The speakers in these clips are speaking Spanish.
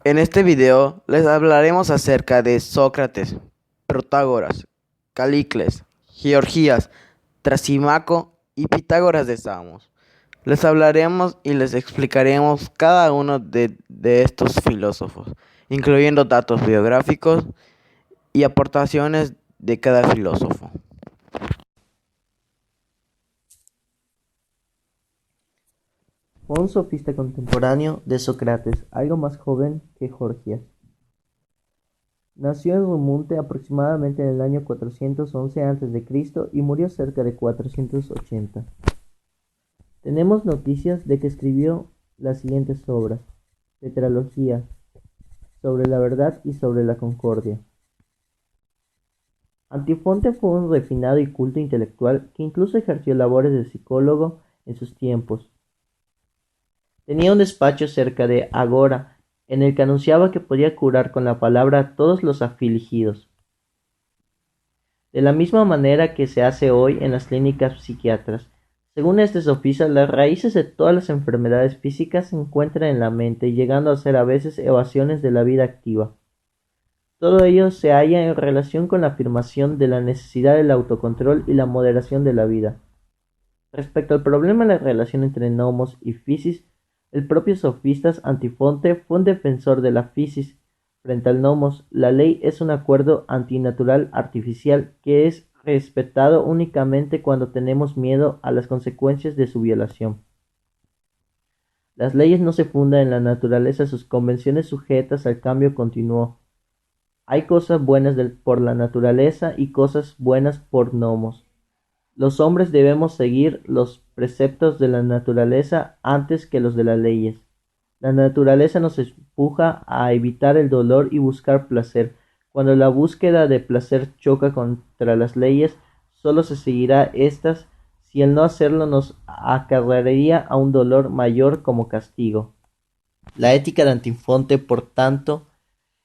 En este video les hablaremos acerca de Sócrates, Protágoras, Calícles, Georgías, Trasimaco y Pitágoras de Samos. Les hablaremos y les explicaremos cada uno de estos filósofos, incluyendo datos biográficos y aportaciones de cada filósofo. Fue un sofista contemporáneo de Sócrates, algo más joven que Gorgias. Nació en Rumunte aproximadamente en el año 411 a.C. y murió cerca de 480. Tenemos noticias de que escribió las siguientes obras: Tetralogía, sobre la verdad y sobre la concordia. Antifonte fue un refinado y culto intelectual que incluso ejerció labores de psicólogo en sus tiempos. Tenía un despacho cerca de Agora, en el que anunciaba que podía curar con la palabra a todos los afligidos, de la misma manera que se hace hoy en las clínicas psiquiátricas. Según este sofista, las raíces de todas las enfermedades físicas se encuentran en la mente, llegando a ser a veces evasiones de la vida activa. Todo ello se halla en relación con la afirmación de la necesidad del autocontrol y la moderación de la vida. Respecto al problema de la relación entre nomos y physis, el propio sofista Antifonte fue un defensor de la physis. Frente al nomos, la ley es un acuerdo antinatural artificial que es respetado únicamente cuando tenemos miedo a las consecuencias de su violación. Las leyes no se fundan en la naturaleza, sus convenciones sujetas al cambio continuo. Hay cosas buenas por la naturaleza y cosas buenas por nomos. Los hombres debemos seguir los preceptos de la naturaleza antes que los de las leyes. La naturaleza nos empuja a evitar el dolor y buscar placer. Cuando la búsqueda de placer choca contra las leyes, solo se seguirá estas si el no hacerlo nos acarrearía a un dolor mayor como castigo. La ética de Antifonte, por tanto,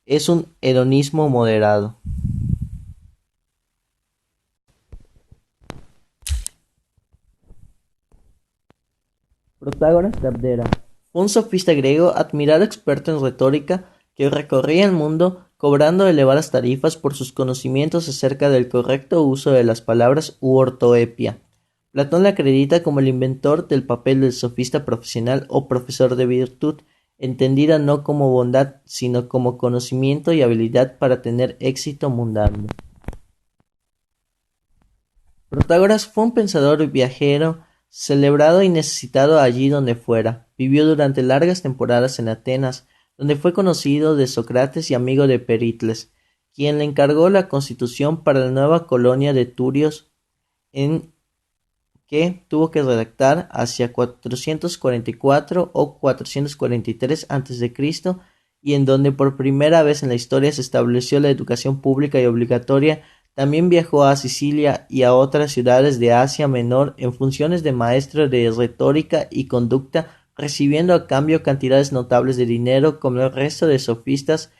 es un hedonismo moderado. Protágoras de Abdera fue un sofista griego admirado experto en retórica que recorría el mundo cobrando elevadas tarifas por sus conocimientos acerca del correcto uso de las palabras u ortoepia. Platón le acredita como el inventor del papel del sofista profesional o profesor de virtud, entendida no como bondad, sino como conocimiento y habilidad para tener éxito mundano. Protágoras fue un pensador viajero, celebrado y necesitado allí donde fuera. Vivió durante largas temporadas en Atenas, donde fue conocido de Sócrates y amigo de Pericles, quien le encargó la constitución para la nueva colonia de Turios, en que tuvo que redactar hacia 444 o 443 a.C., y en donde por primera vez en la historia se estableció la educación pública y obligatoria. También viajó a Sicilia y a otras ciudades de Asia Menor en funciones de maestro de retórica y conducta, recibiendo a cambio cantidades notables de dinero. Como el resto de sofistas,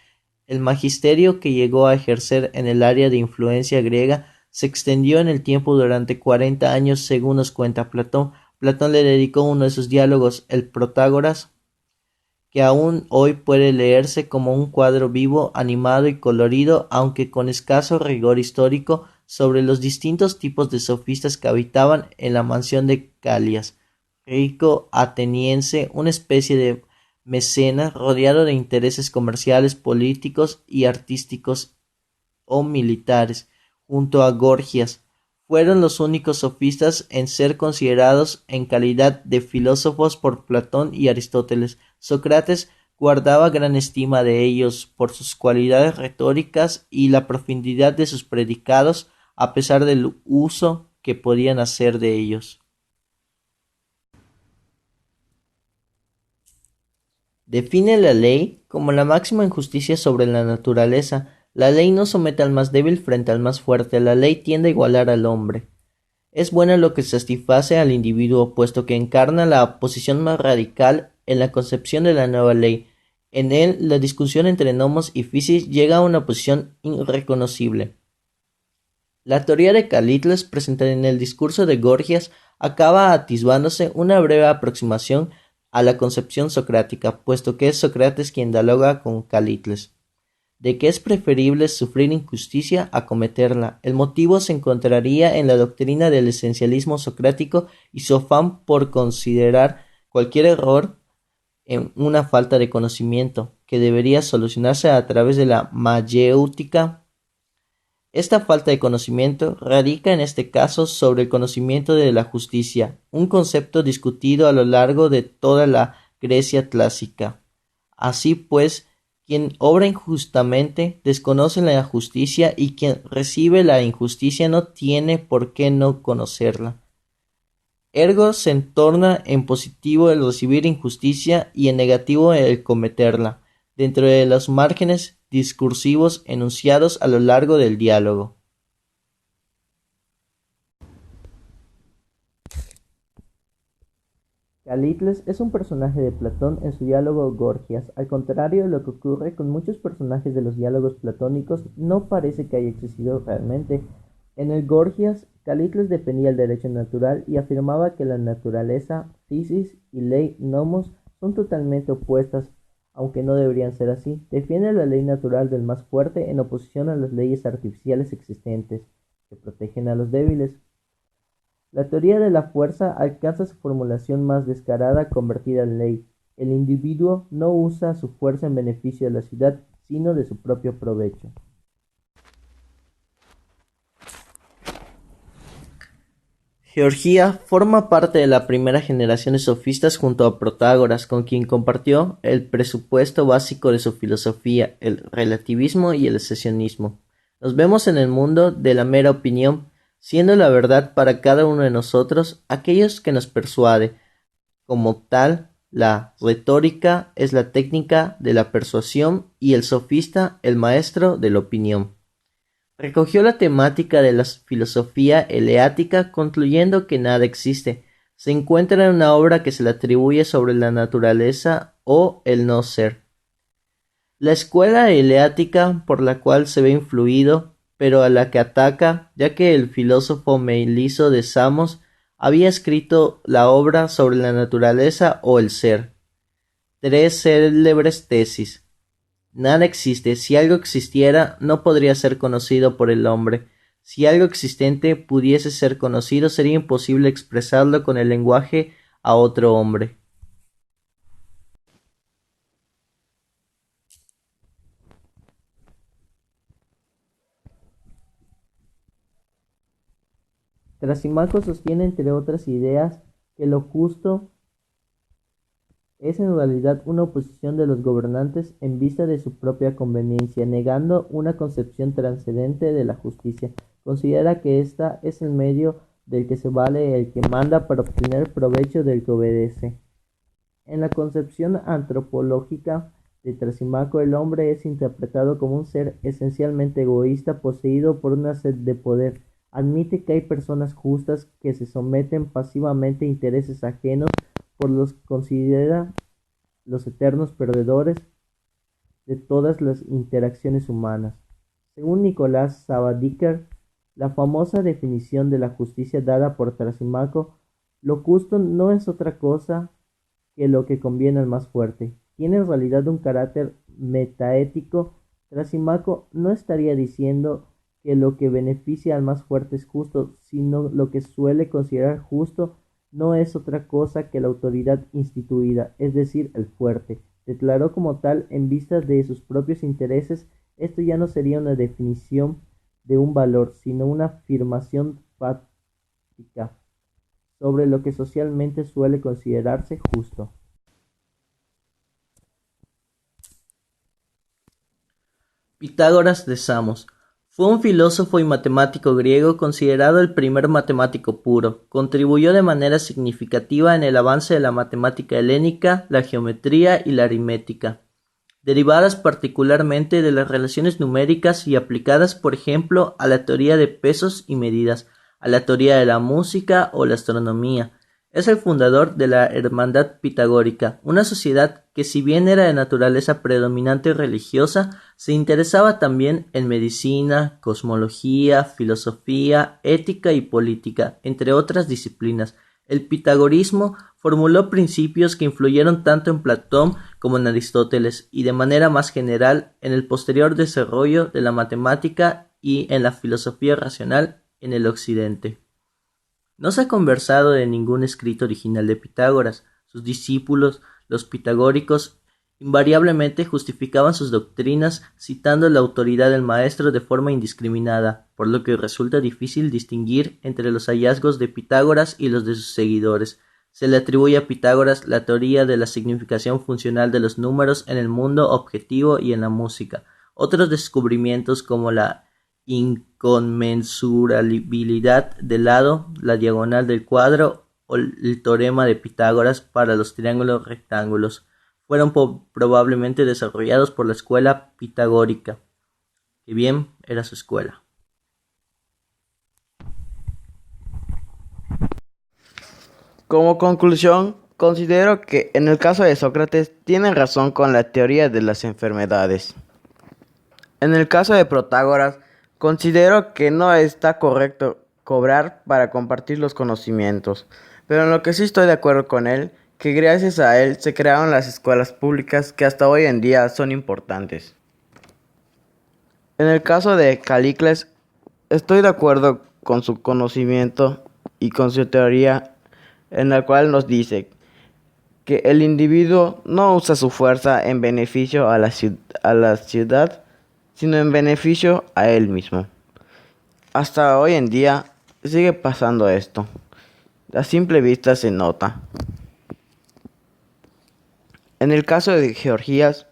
el magisterio que llegó a ejercer en el área de influencia griega se extendió en el tiempo durante 40 años, según nos cuenta Platón. Platón le dedicó uno de sus diálogos, el Protágoras, que aún hoy puede leerse como un cuadro vivo, animado y colorido, aunque con escaso rigor histórico, sobre los distintos tipos de sofistas que habitaban en la mansión de Calias, rico ateniense, una especie de mecenas rodeado de intereses comerciales, políticos y artísticos o militares, junto a Gorgias. Fueron los únicos sofistas en ser considerados en calidad de filósofos por Platón y Aristóteles. Sócrates guardaba gran estima de ellos por sus cualidades retóricas y la profundidad de sus predicados, a pesar del uso que podían hacer de ellos. Define la ley como la máxima injusticia sobre la naturaleza. La ley no somete al más débil frente al más fuerte, la ley tiende a igualar al hombre. Es buena lo que satisface al individuo, puesto que encarna la posición más radical en la concepción de la nueva ley. En él, la discusión entre nomos y physis llega a una posición irreconocible. La teoría de Calícles, presentada en el discurso de Gorgias, acaba atisbándose una breve aproximación a la concepción socrática, puesto que es Sócrates quien dialoga con Calícles, de que es preferible sufrir injusticia a cometerla. El motivo se encontraría en la doctrina del esencialismo socrático y su afán por considerar cualquier error en una falta de conocimiento, que debería solucionarse a través de la mayéutica. Esta falta de conocimiento radica en este caso sobre el conocimiento de la justicia, un concepto discutido a lo largo de toda la Grecia clásica. Así pues, quien obra injustamente desconoce la justicia y quien recibe la injusticia no tiene por qué no conocerla. Ergo se torna en positivo el recibir injusticia y en negativo el cometerla, dentro de los márgenes discursivos enunciados a lo largo del diálogo. Calícles es un personaje de Platón en su diálogo Gorgias. Al contrario de lo que ocurre con muchos personajes de los diálogos platónicos, no parece que haya existido realmente. En el Gorgias, Calícles defendía el derecho natural y afirmaba que la naturaleza, physis, y ley nomos son totalmente opuestas, aunque no deberían ser así. Defiende la ley natural del más fuerte en oposición a las leyes artificiales existentes, que protegen a los débiles. La teoría de la fuerza alcanza su formulación más descarada convertida en ley. El individuo no usa su fuerza en beneficio de la ciudad, sino de su propio provecho. Georgia forma parte de la primera generación de sofistas junto a Protágoras, con quien compartió el presupuesto básico de su filosofía, el relativismo y el secesionismo. Nos vemos en el mundo de la mera opinión, siendo la verdad para cada uno de nosotros aquellos que nos persuade. Como tal, la retórica es la técnica de la persuasión y el sofista el maestro de la opinión. Recogió la temática de la filosofía eleática concluyendo que nada existe. Se encuentra en una obra que se le atribuye sobre la naturaleza o el no ser. La escuela eleática por la cual se ve influido, pero a la que ataca, ya que el filósofo Meliso de Samos había escrito la obra sobre la naturaleza o el ser. 3 célebres tesis. Nada existe. Si algo existiera, no podría ser conocido por el hombre. Si algo existente pudiese ser conocido, sería imposible expresarlo con el lenguaje a otro hombre. Trasimaco sostiene, entre otras ideas, que lo justo es en realidad una oposición de los gobernantes en vista de su propia conveniencia, negando una concepción trascendente de la justicia. Considera que ésta es el medio del que se vale el que manda para obtener provecho del que obedece. En la concepción antropológica de Trasimaco, el hombre es interpretado como un ser esencialmente egoísta, poseído por una sed de poder. Admite que hay personas justas que se someten pasivamente a intereses ajenos, por los que considera los eternos perdedores de todas las interacciones humanas. Según Nicolás Savadiker, la famosa definición de la justicia dada por Trasimaco, lo justo no es otra cosa que lo que conviene al más fuerte. Tiene en realidad un carácter metaético. Trasimaco no estaría diciendo que lo que beneficia al más fuerte es justo, sino lo que suele considerar justo no es otra cosa que la autoridad instituida, es decir, el fuerte. Declaró como tal en vista de sus propios intereses. Esto ya no sería una definición de un valor, sino una afirmación fáctica sobre lo que socialmente suele considerarse justo. Pitágoras de Samos fue un filósofo y matemático griego considerado el primer matemático puro. Contribuyó de manera significativa en el avance de la matemática helénica, la geometría y la aritmética, derivadas particularmente de las relaciones numéricas y aplicadas, por ejemplo, a la teoría de pesos y medidas, a la teoría de la música o la astronomía. Es el fundador de la Hermandad Pitagórica, una sociedad que, si bien era de naturaleza predominante religiosa, se interesaba también en medicina, cosmología, filosofía, ética y política, entre otras disciplinas. El pitagorismo formuló principios que influyeron tanto en Platón como en Aristóteles y de manera más general en el posterior desarrollo de la matemática y en la filosofía racional en el Occidente. No se ha conversado de ningún escrito original de Pitágoras. Sus discípulos, los pitagóricos, invariablemente justificaban sus doctrinas citando la autoridad del maestro de forma indiscriminada, por lo que resulta difícil distinguir entre los hallazgos de Pitágoras y los de sus seguidores. Se le atribuye a Pitágoras la teoría de la significación funcional de los números en el mundo objetivo y en la música. Otros descubrimientos como la inconmensurabilidad del lado, la diagonal del cuadro o el teorema de Pitágoras para los triángulos rectángulos fueron probablemente desarrollados por la escuela pitagórica, que bien era su escuela. Como conclusión, considero que en el caso de Sócrates tiene razón con la teoría de las enfermedades. En el caso de Protágoras, considero que no está correcto cobrar para compartir los conocimientos, pero en lo que sí estoy de acuerdo con él, que gracias a él se crearon las escuelas públicas que hasta hoy en día son importantes. En el caso de Calícles, estoy de acuerdo con su conocimiento y con su teoría en la cual nos dice que el individuo no usa su fuerza en beneficio a la ciudad, sino en beneficio a él mismo. Hasta hoy en día sigue pasando esto. A simple vista se nota. En el caso de Georgías,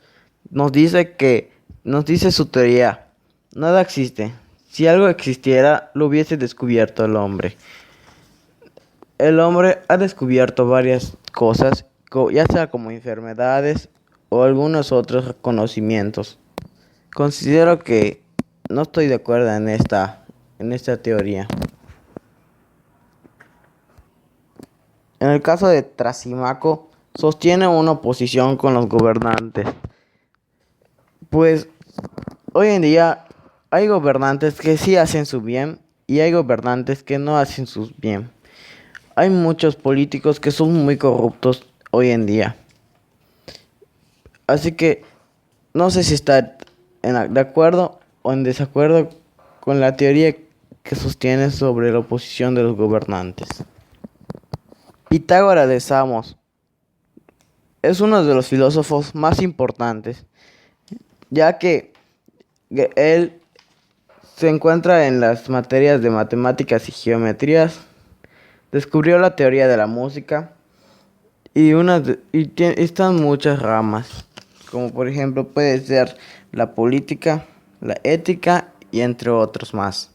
nos dice su teoría, nada existe. Si algo existiera, lo hubiese descubierto el hombre. El hombre ha descubierto varias cosas, ya sea como enfermedades o algunos otros conocimientos. Considero que no estoy de acuerdo en esta teoría. En el caso de Trasimaco, sostiene una oposición con los gobernantes. Pues hoy en día hay gobernantes que sí hacen su bien y hay gobernantes que no hacen su bien. Hay muchos políticos que son muy corruptos hoy en día. Así que no sé si está de acuerdo o en desacuerdo con la teoría que sostiene sobre la oposición de los gobernantes. Pitágoras de Samos es uno de los filósofos más importantes, ya que él se encuentra en las materias de matemáticas y geometrías, descubrió la teoría de la música y están muchas ramas, como por ejemplo puede ser la política, la ética y entre otros más.